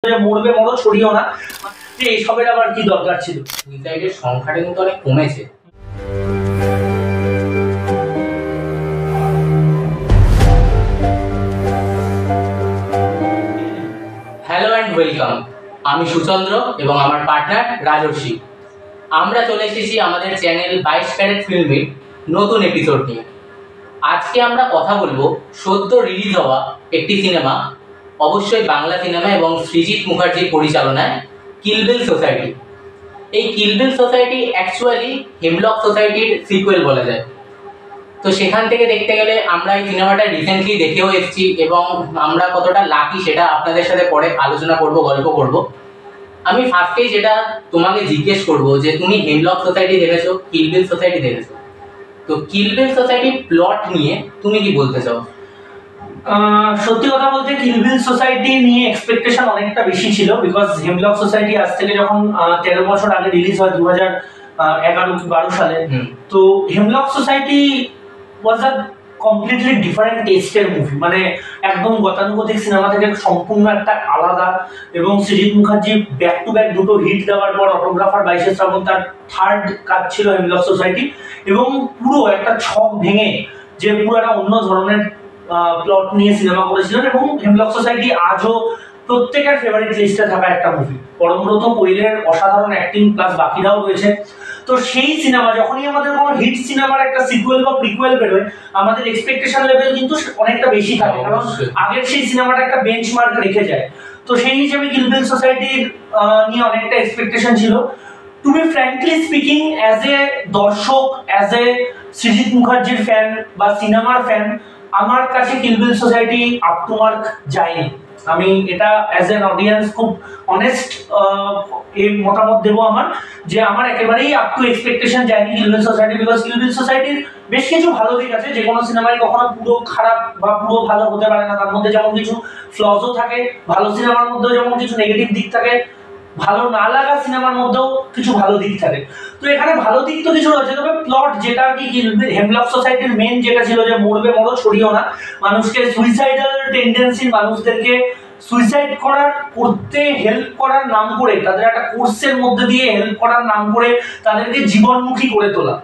মরবে মরো ছড়িও না, যে এইসবের আবার কি দরকার ছিল। সুইসাইডের সংখ্যাটা কিন্তু অনেক কমেছে। হ্যালো অ্যান্ড ওয়েলকাম, আমি সুচন্দ্র এবং আমার পার্টনার রাজর্ষি। আমরা চলে এসেছি আমাদের চ্যানেল 22 ক্যারেট ফিল্মের নতুন এপিসোড নিয়ে। আজকে আমরা কথা বলবো সদ্য রিলিজ হওয়া একটি সিনেমা, অবশ্যই বাংলা সিনেমা এবং সৃজিত মুখার্জির পরিচালনায়, কিল বিল সোসাইটি। এই কিল বিল সোসাইটি অ্যাকচুয়ালি হেমলক সোসাইটির সিকুয়েল বলা যায়। তো সেখান থেকে দেখতে গেলে আমরা এই সিনেমাটা রিসেন্টলি দেখেও এসেছি এবং আমরা কতটা লাকি সেটা আপনাদের সাথে পরে আলোচনা করব, গল্প করব। আমি ফার্স্টেই যেটা তোমাকে জিজ্ঞেস করব যে তুমি হেমলক সোসাইটি দেখেছো, কিল বিল সোসাইটি দেখেছো, তো কিল বিল সোসাইটির প্লট নিয়ে তুমি কি বলতে চাও? সত্যি কথা বলতে কিল বিল সোসাইটি নিয়ে এক্সপেকটেশন অনেকটা বেশি ছিল, বিকজ হেমলক সোসাইটি আজ থেকে যখন 13 বছর আগে রিলিজ হয় 2011-12 সালে, তো হেমলক সোসাইটি ওয়াজ আ কমপ্লিটলি ডিফারেন্ট টেস্টের মুভি। মানে একদম গতানুগতিক সিনেমা থেকে সম্পূর্ণ একটা আলাদা, এবং Srijit Mukherjee back to back দুটো হিট দেওয়ার পর অটোগ্রাফার 22 শ্রাবণ তার থার্ড কাজ ছিল হেমলক সোসাইটি, এবং পুরো একটা ছক ভেঙে যে পুরো একটা অন্য ধরনের প্লট নিয়ে সিনেমা করেছিলেন। এবং হেমলক সোসাইটি আজও প্রত্যেকের ফেভারিট লিস্টে থাকা একটা মুভি। পরমব্রত কোয়েলের অসাধারণ অ্যাক্টিং প্লাস বাকিরাও রয়েছে। তো সেই সিনেমা যখনই আমাদের কোনো হিট সিনেমার একটা সিকুয়েল বা প্রিকুয়েল বেরোয়, আমাদের এক্সপেকটেশন লেভেল কিন্তু অনেকটা বেশি থাকে, কারণ আগের সেই সিনেমাটা একটা বেঞ্চমার্ক রেখে যায়। তো সেই হিসেবে কিল বিল সোসাইটির নিয়ে অনেকটা এক্সপেকটেশন ছিল। To be frankly speaking, as a দর্শক, অ্যাজ এ সৃজিত মুখার্জির ফ্যান বা সিনেমার ফ্যান, আমার কাছে কিল বিল সোসাইটি আপ টু মার্ক যায়নি। আমি এটা অ্যাজ এন অডিয়েন্স খুব অনেস্ট এর মতামত দেবো আমার, যে আমার একেবারেই আপ টু এক্সপেকটেশন যায়নি কিল বিল সোসাইটি। বিকজ কিল বিল সোসাইটির বেশ কিছু ভালো দিক আছে, যে কোনো সিনেমায় কখনো পুরো খারাপ বা পুরো ভালো হতে পারে না। তার মধ্যে যেমন কিছু ফ্লজও থাকে, ভালো সিনেমার মধ্যেও যেমন কিছু নেগেটিভ দিক থাকে, ভালো না লাগা সিনেমার মধ্যেও কিছু ভালো দিক থাকে। তো এখানে ভালো দিক তো কিছু রয়েছে, তবে প্লট যেটা কি হেমলক সোসাইটির মেন যেটা ছিল যে মরবে মরো ছড়িও না, মানুষকে সুইসাইডাল টেন্ডেন্সি, মানুষদেরকে সুইসাইড করতে হেল্প করার নাম করে, তাদের একটা কোর্সের মধ্যে দিয়ে হেল্প করার নাম করে তাদেরকে জীবনমুখী করে তোলা,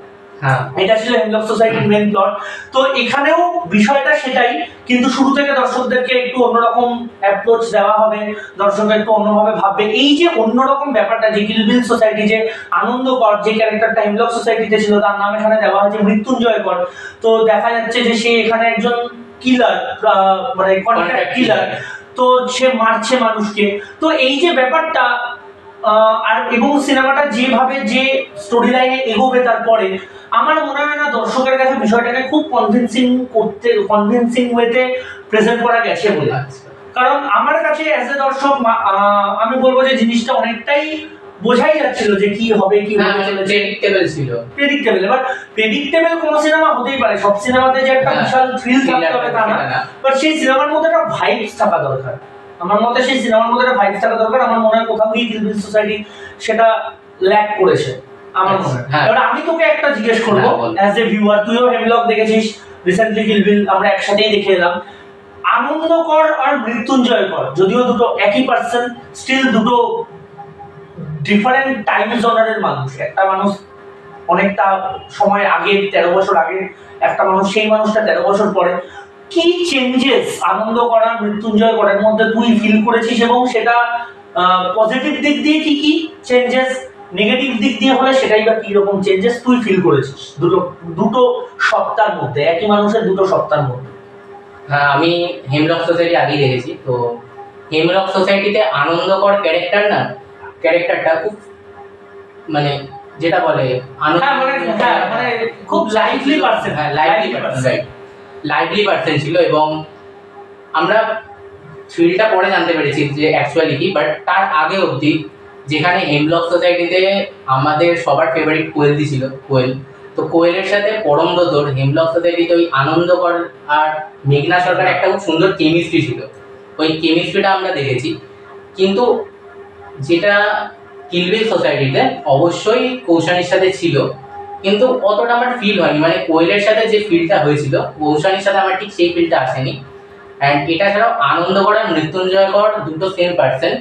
এটা ছিল হেমলক সোসাইটির মেন প্লট। তো এখানেও বিষয়টা সেটাই, কিন্তু শুরু থেকে দর্শকদেরকে একটু অন্যরকম অ্যাপ্রোচ দেওয়া হবে, দর্শক একটু অন্যভাবে ভাববে। এই যে অন্যরকম ব্যাপারটা, যে কিল বিল সোসাইটি যে আনন্দকর যে ক্যারেক্টারটা হেমলক সোসাইটিতে ছিল, তার নাম এখানে দেওয়া হয়েছে মৃত্যুঞ্জয় কর। তো দেখা যাচ্ছে যে সে এখানে একজন কিলার, মানে কন্ট্রাক্ট কিলার, তো সে মারছে মানুষকে। তো এই যে ব্যাপারটা, আর এবং সিনেমাটা যেভাবে যে স্টোরি লাইনে এগোবে তারপরে, আমার মনে হয় না দর্শকের কাছে বিষয়টাকে খুব কনভিনসিং ওয়েতে প্রেজেন্ট করা গেছে বলে। কারণ আমার কাছে অ্যাজ এ দর্শক আমি বলবো যে জিনিসটা অনেকটাই বোঝাই যাচ্ছিল যে কি হবে, কি হবে, প্রেডিক্টেবল ছিল। প্রেডিক্টেবল, এবার প্রেডিক্টেবল কোন সিনেমা হতেই পারে, সব সিনেমাতে যে একটা বিশাল থ্রিল থাকতে হবে তা না, বাট সেই সিনেমার মধ্যে একটা ভাইবস থাকা দরকার। আমার মতে সেই সিনেমার মধ্যে একটা ভাইবস থাকা দরকার। আমার মনে হয় কোথাও গিয়ে কিল বিল সোসাইটি সেটা ল্যাক করেছে আমার মনে হয়। এবার আমি তোকে একটা জিজ্ঞেস করবো অ্যাজ এ ভিউয়ার, তুইও হেমলক দেখেছিস, রিসেন্টলি কিল বিল আমরা একসাথেই দেখে এলাম। আনন্দকর আর মৃত্যুঞ্জয় কর যদিও দুটো একই পার্সন, স্টিল দুটো ডিফারেন্ট টাইম জোনারের মানুষ। একটা মানুষ অনেকটা সময় আগে, 13 বছর আগে, একটা মানুষ সেই মানুষটা 13 বছর পরে। কি চেঞ্জেস আনন্দকর আর মৃত্যুঞ্জয় করের মধ্যে তুই ফিল করেছিস, এবং সেটা পজিটিভ দিক দিয়ে কি কি চেঞ্জেস, নেগেটিভ দিক দিয়ে হলে সেটাই বা কি রকম চেঞ্জেস তুই ফিল করেছিস দুটো সপ্তাহের মধ্যে, একই মানুষের দুটো সপ্তাহের মধ্যে? হ্যাঁ, আমি হেমলক সোসাইটি আগেই দেখেছি। তো হেমলক সোসাইটিতে আনন্দকর ক্যারেক্টারটা খুব, মানে যেটা বলে মানে খুব লাইভলি পারসন, লাইভলি পারসন ছিল। এবং আমরা থ্রিলটা পরে জানতে পেরেছি যে অ্যাকচুয়ালি কি, বাট তার আগে অবধি যেখানে হেমলক সোসাইটিতে আমাদের সবার ফেভারিট কোয়েল ছিল, তো কোয়েলের সাথে পরমব্রতর হেমলক সোসাইটিতে ওই আনন্দকর আর মেঘনা সরকার একটা খুব সুন্দর কেমিস্ট্রি ছিল, ওই কেমিস্ট্রিটা আমরা দেখেছি। কিন্তু যেটা কিল বিল সোসাইটিতে অবশ্যই কৌশানীর সাথে ছিল, কিন্তু অতটা আমার ফিল হয়নি। মানে কোয়েলের সাথে যে ফিলটা হয়েছিল, কৌশানীর সাথে আমার ঠিক সেই ফিলটা আসেনি। অ্যান্ড এটা ছাড়াও আনন্দকর আর মৃত্যুঞ্জয় কর দুটো সেম পার্সন,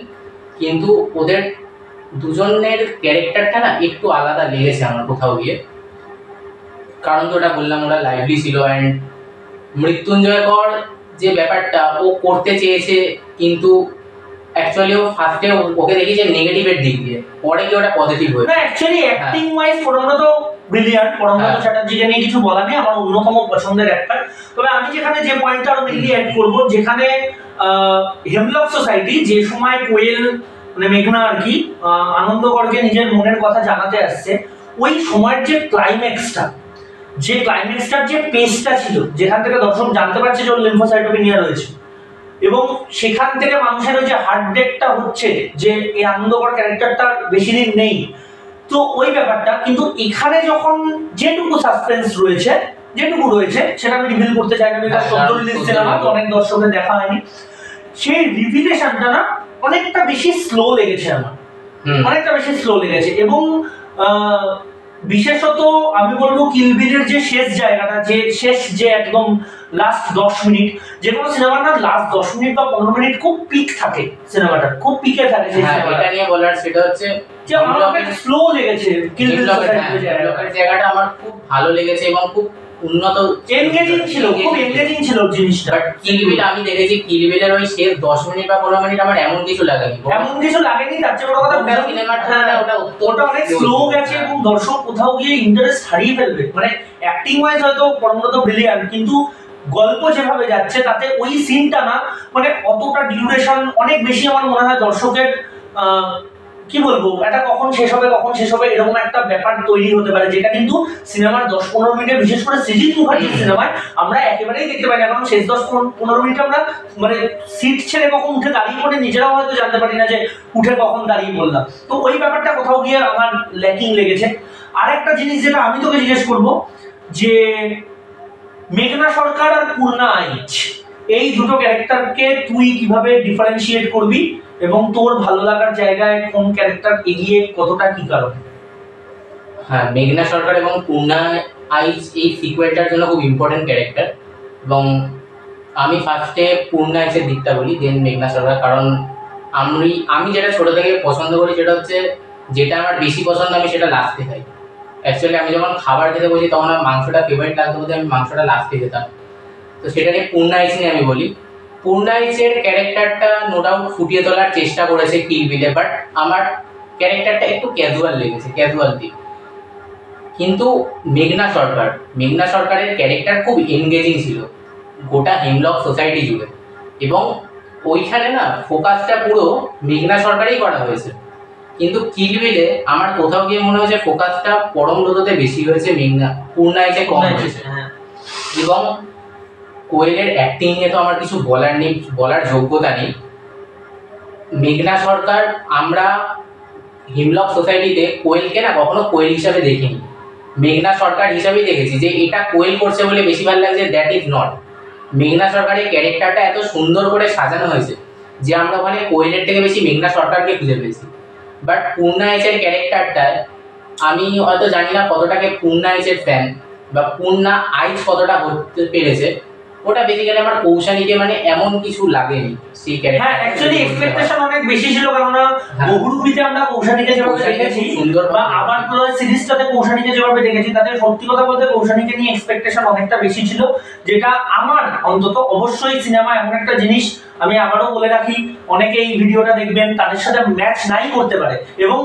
কিন্তু ওদের দুজনের ক্যারেক্টারটা না একটু আলাদা লেগেছে আমার কোথাও গিয়ে। কারণ তো ওটা বললাম, ওরা লাইভলি ছিল। অ্যান্ড মৃত্যুঞ্জয় কর যে ব্যাপারটা ও করতে চেয়েছে, কিন্তু অ্যাকচুয়ালি ও ফার্স্টে ওকে দেখি যে নেগেটিভের দিক দিয়ে, পরে কি ওটা পজিটিভ হয়েছে। না actually acting wise Parambrata brilliant. Parambrata চ্যাটার্জিকে নিয়ে কিছু বলার নেই, আমার অন্যতম পছন্দের অ্যাক্টর। তবে আমি যেখানে যে পয়েন্টটা আরো মেনলি অ্যাড করবো, যেখানে হেমলক সোসাইটি যে সময় কোয়েল মানে মেঘনা আর কি আনন্দগড়কে নিজের মনের কথা জানাতে আসছে, ওই সময়ের যে ক্লাইম্যাক্সটার যে পেসটা ছিল, যেখান থেকে দর্শক জানতে পারছে যে ওর লিম্ফোসাইটোপেনিয়া রয়েছে, এবং সেখান থেকে মানুষের ওই যে হার্ট ব্রেকটা হচ্ছে যে এই আনন্দকর ক্যারেক্টারটা বেশি দিন নেই, তো ওই ব্যাপারটা কিন্তু এখানে যখন যেটুকু সাসপেন্স রয়েছে সেটা আমি রিভিল করতে চাই না, বিকজ সদ্য রিলিজ সিনেমা তো অনেক দর্শকের দেখা হয়নি। সেই রিভিলেশনটা না অনেকটা বেশি স্লো লেগেছে আমার, এবং বিশেষত আমি বলবো কিল বিলের যে শেষ জায়গাটা, যে একদম লাস্ট 10 মিনিট, যে কোনো সিনেমার না লাস্ট 10 মিনিট বা 15 মিনিট খুব পিক থাকে, সিনেমাটা খুব পিকে থাকে। এটা নিয়ে বলার সেটা হচ্ছে যে আমার অনেক স্লো লেগেছে কিল বিল জায়গাটা আমার খুব ভালো লেগেছে এবং খুব উন্নত এনগেজিং ছিল জিনিসটা। বাট কিল বিল আমি দেখেছি, কিল বিলের ওই শেষ 10 মিনিট বা 15 মিনিট আমার এমন কিছু লাগেনি। তার চেয়ে বড় কথা সিনেমাটা ওটা অনেক স্লো গেছে এবং দর্শক কোথাও গিয়ে ইন্টারেস্ট হারিয়ে ফেলবে। মানে অ্যাক্টিং ওয়াইজ হয়তো পরমব্রত ব্রিলিয়ান্ট, কিন্তু গল্প যেভাবে যাচ্ছে তাতে ওই সিনটা না মানে অতটা ডিউরেশন অনেক বেশি আমার মনে হয় দর্শকের কি বলবো এটা কখন শেষ হবে এরকম একটা ব্যাপার তৈরি হতে পারে, যেটা কিন্তু সিনেমার 10-15 মিনিটে, বিশেষ করে সৃজিত মুখার্জির সিনেমায় আমরা একেবারেই দেখতে পাই না। কারণ শেষ 10-15 মিনিট আমরা মানে সিট ছেড়ে কখন উঠে দাঁড়িয়ে পড়ে নিজেরাও হয়তো জানতে পারি না যে উঠে কখন দাঁড়িয়ে পড়লাম। তো ওই ব্যাপারটা কোথাও গিয়ে আমার ল্যাকিং লেগেছে। আর একটা জিনিস যেটা আমি তোকে জিজ্ঞেস করবো, যে মেঘনা সরকার আর পূর্ণা আইচ এই দুটো ক্যারেক্টারকে তুই কিভাবে ডিফারেন্সিয়েট করবি, এবং তোর ভালো লাগার জায়গায় কোন ক্যারেক্টার এগিয়ে কতটা, কি কারণে? হ্যাঁ, মেঘনা সরকার এবং পূর্ণা আইচ এই সিকুয়েলটার জন্য খুব ইম্পর্টেন্ট ক্যারেক্টার, এবং আমি ফার্স্টে পূর্ণা আইচের দিকটা বলি, দেন মেঘনা সরকার। কারণ আমি যেটা ছোটো থেকে পছন্দ করি সেটা হচ্ছে, যেটা আমার বেশি পছন্দ আমি সেটা লাস্টে খাই। অ্যাকচুয়ালি আমি যখন খাবার খেতে বসি তখন আমার মাংসটা ফেভারিট লাগতো বলতে আমি মাংসটা লাস্টে খেতাম। তো সেটা নিয়ে পূর্ণা আইচ নিয়ে আমি বলি। পূর্ণা আইচের ক্যারেক্টারটা নো ডাউট ফুটিয়ে তোলার চেষ্টা করেছে কিল বিলে, বাট আমার ক্যারেক্টারটা একটু ক্যাজুয়াল লেগেছে, ক্যাজুয়াল দিক। কিন্তু মেঘনা সরকারের ক্যারেক্টার খুব এনগেজিং ছিল গোটা হেমলক সোসাইটি জুড়ে, এবং ওইখানে না ফোকাসটা পুরো মেঘনা সরকারেই করা হয়েছে। কিন্তু কিল বিলে আমার কোথাও গিয়ে মনে হয়েছে ফোকাসটা পরমব্রততে বেশি হয়েছে, পূর্ণা আইচে কম হয়েছে। এবং কোয়েলের অ্যাক্টিং এ তো আমার কিছু বলার যোগ্যতা নেই। মেঘনা সরকার, আমরা হিমলক সোসাইটিতে কোয়েলকে না কখনো কোয়েল হিসাবে দেখিনি, মেঘনা সরকার হিসাবেই দেখেছি। যে এটা কোয়েল করছে বলে বেশি ভালো লাগছে, দ্যাট ইজ নট। মেঘনা সরকারের ক্যারেক্টারটা এত সুন্দর করে সাজানো হয়েছে যে আমরা ওখানে কোয়েলের থেকে বেশি মেঘনা সরকারকে খুঁজে পেয়েছি। বাট পূর্ণা আইচের ক্যারেক্টারটায় আমি হয়তো জানি না কতটাকে পূর্ণা আইচের ফ্যান বা পূর্ণা আইচ কতটা হতে পেরেছে, ওটা বেসিক্যালি আমার কৌশানীকে মানে এমন কিছু লাগেনি সেই ক্যারেক্টার। হ্যাঁ, অ্যাকচুয়ালি এক্সপেকটেশন অনেক বেশি ছিল, কারণ বহুরূপীতে আমরা কৌশানীকে যেভাবে দেখেছি বা আবার সিরিজটাতে কৌশানীকে যেভাবে দেখেছি, তাতে সত্যি কথা বলতে কৌশানীকে নিয়ে এক্সপেকটেশন অনেকটা বেশি ছিল, যেটা আমার অন্তত অবশ্যই সিনেমা এমন একটা জিনিস, আমি আবারও বলে রাখি, অনেকে এই ভিডিওটা দেখবেন তাদের সাথে ম্যাচ নাই করতে পারে, এবং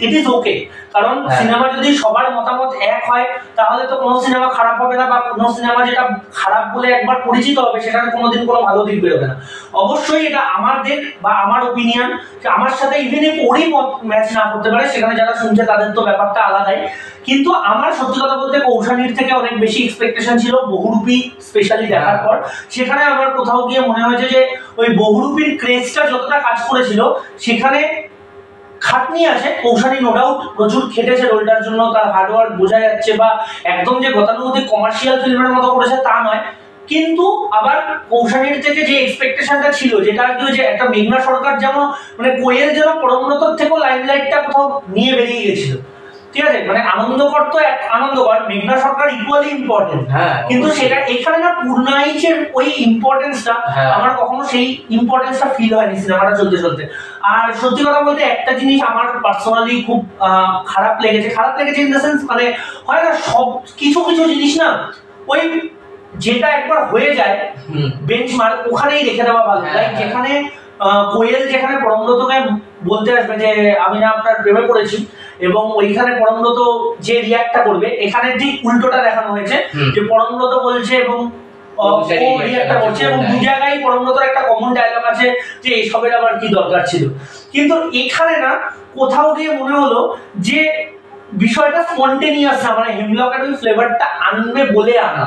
ইট ইজ ওকে। কারণ সিনেমা যদি সবার মতামত এক হয় তাহলে তো কোনো সিনেমা খারাপ হবে না, বা কোনো সিনেমা যেটা খারাপ বলে একবার পরিচিত হবে সেটার কোনোদিন কোনো ভালো দিক বেরোবে না। অবশ্যই এটা আমাদের বা আমার ওপিনিয়ন, আমার সাথে ইভেন if ওরই মত ম্যাচ না করতে পারে, সেখানে যারা শুনছে তাদের তো ব্যাপারটা আলাদাই। কিন্তু আমার সত্যি কথা বলতে কৌশানীর থেকে অনেক বেশি এক্সপেকটেশন ছিল বহুরূপী স্পেশালি দেখার পর। সেখানে আমার কোথাও গিয়ে মনে হয়েছে যে ওই বহুরূপীর ক্রেজটা যতটা কাজ করেছিল, সেখানে খাটনি আছে। কৌশানী নো ডাউট প্রচুর খেটেছে রোলটার জন্য, তার হার্ডওয়ার্ক বোঝা যাচ্ছে, বা একদম যে গতানুগতিক কমার্শিয়াল ফিল্মের মতো করেছে তা নয়। কিন্তু আবার কৌশানীর থেকে যে এক্সপেকটেশনটা ছিল, যেটা আর কি যে একটা মেঘনা সরকার যেমন মানে কোয়েল যেন পরমব্রতর থেকেও লাইমলাইটটা কোথাও নিয়ে বেরিয়ে গেছিল, ঠিক আছে, মানে আনন্দকর তো এক আনন্দকর, মেঘনা সরকার ইকুয়ালি ইম্পর্টেন্ট, কিন্তু সেটা এখানে না পূর্ণাইচের ওই ইম্পর্টেন্সটা আমার কখনো সেই ইম্পর্টেন্সটা ফিল হয়নি সিনেমাটা চলতে চলতে। আর সত্যি কথা বলতে একটা জিনিস আমার পার্সোনালি খুব খারাপ লেগেছে ইন দ্য সেন্স, মানে হয় না সব কিছু কিছু জিনিস না ওই যেটা একবার হয়ে যায় বেঞ্চমার্ক ওখানেই রেখে দেওয়া ভালো। লাইক যেখানে কোয়েল যেখানে পরমব্রতকে বলতে আসবে যে আমি না আপনার প্রেমে পড়েছি, এবং ওইখানে পরমব্রত যে রিয়াক্টটা করবে, এখানে ঠিক উল্টোটা দেখানো হয়েছে যে পরমব্রত বলছে এবং রিয়াক্টটা করছে, এবং দু জায়গায় পরমব্রতর একটা কমন ডায়লগ আছে যে এইসবের আবার কি দরকার ছিল। কিন্তু এখানে না কোথাও গিয়ে মনে হলো যে বিষয়টা স্পন্টেনিয়াস না, মানে হেমলকের ওই ফ্লেভারটা আনবে বলে আনা,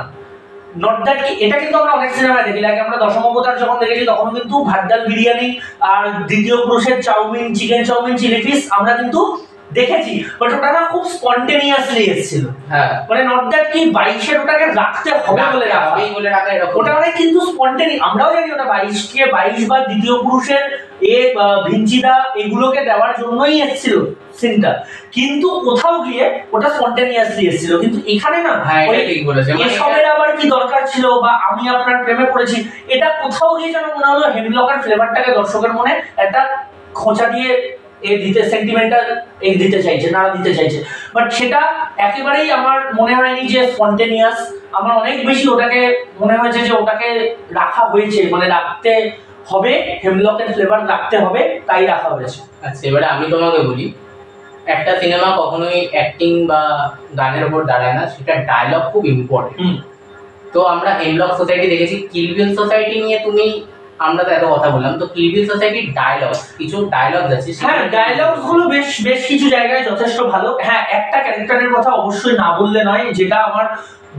নট দ্যাট কি। এটা কিন্তু আমরা অনেক সিনেমায় দেখি, লাইক আমরা দশম অবতার যখন দেখেছি তখন কিন্তু ভাত ডাল বিরিয়ানি আর দ্বিতীয় পুরুষের chowmein, chicken chowmein, chilli fish আমরা কিন্তু দেখেছি, বাট ওটা না খুব স্পন্টেনিয়াসলি এসেছিল। মানে নট দ্যাট কি 22-এর ওটাকে রাখতে হবে বলে রাখা, ওটা মানে কিন্তু স্পন্টেনি। আমরাও জানি ওটা 22-কে 22 বা দ্বিতীয় পুরুষের ভিঞ্চিদা এগুলোকে দেওয়ার জন্যই এসেছিল সিনটা, কিন্তু কোথাও গিয়ে ওটা স্পন্টেনিয়াসলি এসেছিল। কিন্তু এখানে না এসবের আবার কি দরকার ছিল, বা আমি আপনার প্রেমে পড়েছি, এটা কোথাও গিয়ে যেন মনে হলো হেমলকের ফ্লেভারটাকে দর্শকের মনে একটা খোঁচা দিয়ে দিতে, সেন্টিমেন্টাল দিতে চাইছে, না দিতে চাইছে, বাট সেটা একেবারেই আমার মনে হয়নি যে স্পন্টেনিয়াস। আমার অনেক বেশি ওটাকে মনে হয়েছে যে ওটাকে রাখা হয়েছে, মানে রাখতে হবে, হেমলকের ফ্লেভার রাখতে হবে, তাই রাখা হয়েছে। আচ্ছা, এবারে আমি তোমাকে বলি, একটা সিনেমা কখনোই অ্যাক্টিং বা গানের উপর দাঁড়ায় না, সেটা ডায়লগ খুব ইম্পর্টেন্ট। তো আমরা হেমলক সোসাইটি দেখেছি, কিল বিল সোসাইটি নিয়ে তুমি আমরা তো এত কথা বললাম, তো কিল বিল সোসাইটির ডায়লগ, কিছু ডায়লগ আছে, হ্যাঁ ডায়লগ গুলো বেশ কিছু জায়গায় যথেষ্ট ভালো। হ্যাঁ একটা ক্যারেক্টারের কথা অবশ্যই না বললে নয়, যেটা আমার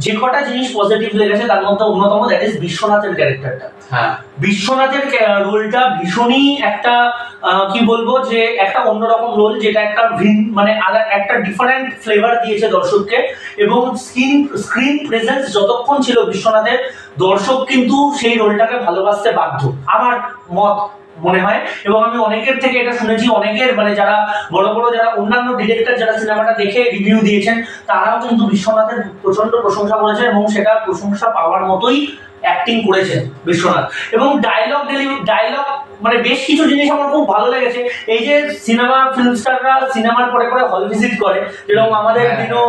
যে কটা জিনিস পজিটিভ লেগেছে তার মধ্যে অন্যতম, দ্যাট ইজ বিশ্বনাথের ক্যারেক্টারটা। বিশ্বনাথের রোলটা ভীষণই একটা কি বলবো যে একটা অন্যরকম রোল, যেটা একটা মানে একটা ডিফারেন্ট ফ্লেভার দিয়েছে দর্শককে, এবং স্ক্রিন প্রেজেন্স যতক্ষণ ছিল বিশ্বনাথের, দর্শক কিন্তু সেই রোলটাকে ভালোবাসতে বাধ্য, আমার মত মনে হয়। এবং আমি অনেকের থেকে এটা শুনেছি, অনেকের মানে যারা বড় বড় যারা অন্যান্য ডিরেক্টর যারা সিনেমাটা দেখে রিভিউ দিয়েছেন, তারাও কিন্তু বিশ্বনাথের প্রচন্ড প্রশংসা করেছেন, এবং সেটা প্রশংসা পাওয়ার মতোই অ্যাক্টিং করেছেন বিশ্বনাথ। এবং ডায়লগ মানে বেশ কিছু জিনিস আমার খুব ভালো লেগেছে। এই যে সিনেমা ফিল্মস্টাররা সিনেমার পরে পরে হল ভিজিট করে, যেরকম আমাদের দিনও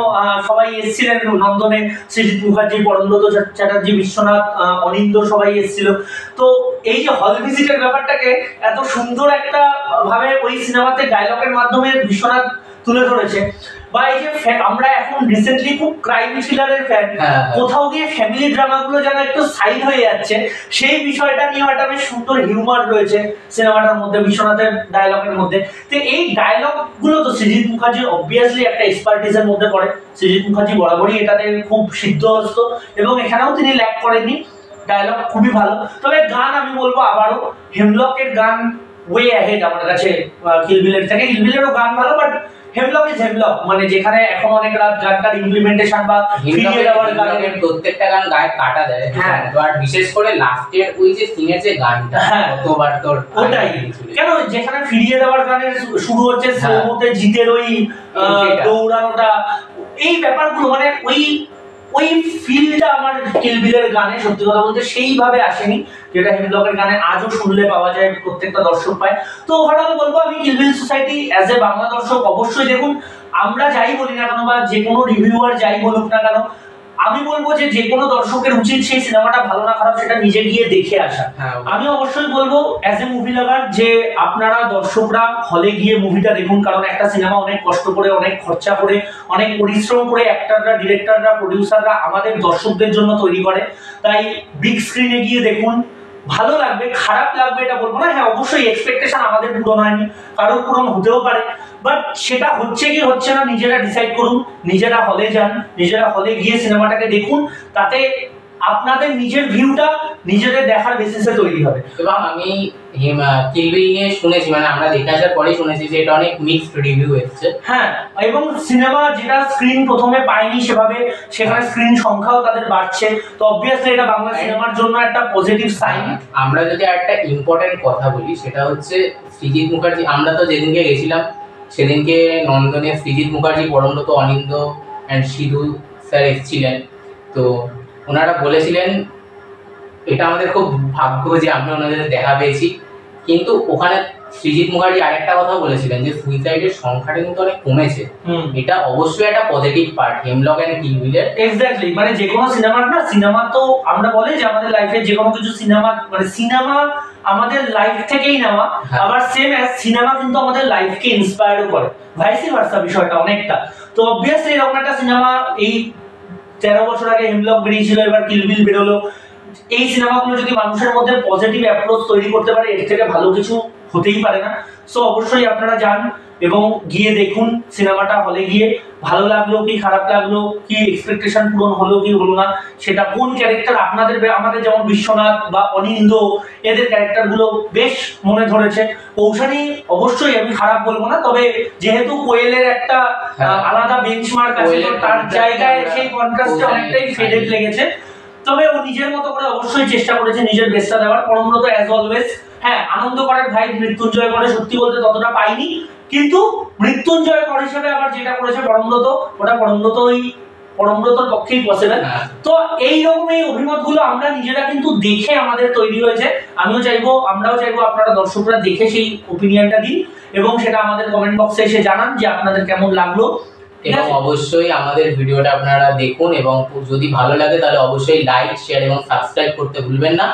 সবাই এসেছিলেন নন্দনে, সৃজিত মুখার্জি, পরমব্রত চ্যাটার্জি, বিশ্বনাথ, অনিন্দ সবাই এসেছিল। তো এই যে হল ভিজিটের ব্যাপারটাকে এত সুন্দর একটা ভাবে ওই সিনেমাতে ডায়লগের মাধ্যমে বিশ্বনাথ তুলে ধরেছে। বা এই যে আমরা এখন রিসেন্টলি খুব ক্রাইম থ্রিলারের ফ্যান, কোথাও গিয়ে ফ্যামিলি ড্রামাগুলো যেন একটু সাইড হয়ে যাচ্ছে, সেই বিষয়টা নিয়ে একটা বেশ সুন্দর হিউমার রয়েছে সিনেমাটার মধ্যে, বিশ্বনাথের ডায়লগের মধ্যে। তো এই ডায়লগ গুলো তো সৃজিত মুখার্জি অবভিয়াসলি একটা এক্সপার্টিসের মধ্যে পড়ে, সৃজিত মুখার্জি বরাবরই এটাতে খুব সিদ্ধহস্ত, এবং এখানেও তিনি ল্যাক করেননি, ডায়লগ খুবই ভালো। তবে গান আমি বলবো আবারও হেমলকের গান ওয়ে অ্যাহেড আমার কাছে কিল বিলের থেকে। কিল বিলেরও গান ভালো, বাট হেমলক ইজ হেমলক, মানে যেখানে এখন অনেক রাত গানটার ইমপ্লিমেন্টেশন বা ফিরিয়ে দেওয়ার গানের প্রত্যেকটা গান গায়ে কাটা দেয়। হ্যাঁ, আর বিশেষ করে লাস্টের ওই যে সিনের যে গানটা, কতবার তোর ওটাই কেন, যেখানে ফিরিয়ে দেওয়ার গানের শুরু হচ্ছে স্লোমোতে জিতের ওই দৌড়ানোটা, এই ব্যাপারগুলো মানে ওই ফিলটা আমার কিল বিলের গানে সত্যি কথা বলতে সেইভাবে আসেনি, যেটা হেমলকের গানে আজও শুনলে পাওয়া যায়, প্রত্যেকটা দর্শক পায়। তো ওভারঅল বলবো আমি কিল বিল সোসাইটি অ্যাজ এ বাংলা দর্শক অবশ্যই দেখুন। আমরা যাই বলি না কেন, বা যে কোনো রিভিউয়ার যাই বলুক না কেন, আমি বলবো যে কোনো দর্শকের উচিত সেই সিনেমাটা ভালো না খারাপ সেটা নিজে গিয়ে দেখে আসা। আমি অবশ্যই বলবো অ্যাজ এ মুভি লাভার যে আপনারা দর্শকরা হলে গিয়ে মুভিটা দেখুন, কারণ একটা সিনেমা অনেক কষ্ট করে, অনেক খরচা করে, অনেক পরিশ্রম করে অ্যাক্টররা, ডিরেক্টররা, প্রডিউসাররা আমাদের দর্শকদের জন্য তৈরি করে। তাই বিগ স্ক্রিনে গিয়ে দেখুন, ভালো লাগবে, খারাপ লাগবে এটা বলবো না। হ্যাঁ অবশ্যই এক্সপেকটেশন আমাদের পূরণ হয়নি, কারোর পূরণ হতেও পারে, বাট সেটা হচ্ছে কি হচ্ছে না নিজেরা ডিসাইড করুন, নিজেরা হলে যান, নিজেরা হলে গিয়ে সিনেমাটাকে দেখুন, তাতে আপনাদের নিজের ভিউটা নিজেদের দেখার বেসিসে তৈরি হবে। এবং আমি কিল বিল নিয়ে শুনেছি, মানে আমরা দেখে আসার পরেই শুনেছি যে এটা অনেক মিক্সড রিভিউ এসেছে। হ্যাঁ, এবং সিনেমা যেটা স্ক্রিন প্রথমে পায়নি সেভাবে, সেখানে স্ক্রিন সংখ্যাও তাদের বাড়ছে, তো অবভিয়াসলি এটা বাংলা সিনেমার জন্য একটা পজিটিভ সাইন। আমরা যদি একটা ইম্পর্টেন্ট কথা বলি, সেটা হচ্ছে সৃজিত মুখার্জি। আমরা তো যেদিনকে গেছিলাম সেদিনকে নন্দনে সৃজিত মুখার্জি, পরমব্রত, অনিন্দ অ্যান্ড সিধু স্যার এসেছিলেন। তো ওনারা বলেছিলেন এটা আমাদের খুব ভাগ্য যে আমরা ওনাদের দেখা পেয়েছি, কিন্তু ওখানে সৃজিত মুখার্জি আরেকটা কথা বলেছিলেন যে সুইসাইডের সংখ্যাটা কিন্তু অনেক কমেছে। এটা অবশ্যই একটা পজিটিভ পার্ট হেমলক এন্ড কিল বিলের। এক্স্যাক্টলি, মানে যে কোনো সিনেমা তো আমরা বলি যে আমাদের লাইফে যে কোনো কিছু সিনেমা আমাদের লাইফ থেকেই নেওয়া, আবার সেম অ্যাজ সিনেমা কিন্তু আমাদের লাইফকে ইন্সপায়ার করে, ভাইসি ভার্সা বিষয়টা অনেকটা। তো অবভিয়াসলি এরকম একটা সিনেমা এই 13 বছর আগে হেমলক বেরিয়েছিল, এবার কিল বিল বেরোলো। এই সিনেমাগুলো যদি মানুষের মধ্যে পজিটিভ অ্যাপ্রোচ তৈরি করতে পারে, এর থেকে ভালো কিছু হতেই পারে না। সো অবশ্যই আপনারা যান এবং গিয়ে দেখুন সিনেমাটা, হলে গিয়ে ভালো লাগলো কি খারাপ লাগলো, কি এক্সপেকটেশন পূরণ হলো কি হলো না, সেটা কোন ক্যারেক্টার আপনাদের, আমাদের যেমন বিশ্বনাথ বা অনিন্দ, এদের ক্যারেক্টারগুলো বেশ মনে ধরেছে। কৌশানী অবশ্যই আমি খারাপ বলবো না, তবে যেহেতু কোয়েলের একটা আলাদা বেঞ্চমার্ক আছে, তার জায়গায় সেই কন্ট্রাস্টে অনেকটাই ফেডেড লেগেছে। তবে ও নিজের মতো করে অবশ্যই চেষ্টা করেছে নিজের বেস্টটা দেওয়ার। পরমব্রত অ্যাজ অলওয়েজ, হ্যাঁ আনন্দ করার ভাই মৃত্যুঞ্জয় করে সত্যি বলতে ততটা পাইনি, কিন্তু মৃত্যুঞ্জয় কর হিসেবে আবার যেটা করেছে পরমব্রত, ওটা পরমব্রতর পক্ষেই পসিবল। তো এই রকম এই অভিমতগুলো আমরা নিজেরা কিন্তু দেখে আমাদের তৈরি হয়েছে। আমরাও চাইবো আপনারা দর্শকরা দেখে সেই ওপিনিয়নটা দিন এবং সেটা আমাদের কমেন্ট বক্সে এসে জানান যে আপনাদের কেমন লাগলো। এবং অবশ্যই আমাদের ভিডিওটা আপনারা দেখুন এবং যদি ভালো লাগে তাহলে অবশ্যই লাইক, শেয়ার এবং সাবস্ক্রাইব করতে ভুলবেন না।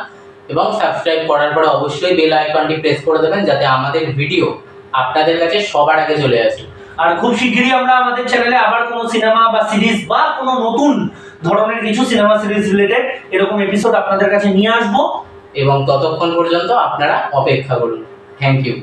এবং সাবস্ক্রাইব করার পরে অবশ্যই বেল আইকনটি প্রেস করে দেবেন যাতে আমাদের ভিডিও আপনাদের কাছে সবার আগে চলে আসে। আর খুব শিগগিরই আমরা আমাদের চ্যানেলে আবার কোনো সিনেমা বা সিরিজ বা কোনো নতুন ধরনের কিছু সিনেমা সিরিজ রিলেটেড এরকম এপিসোড আপনাদের কাছে নিয়ে আসবো। এবং ততক্ষণ পর্যন্ত আপনারা অপেক্ষা করুন। Thank you.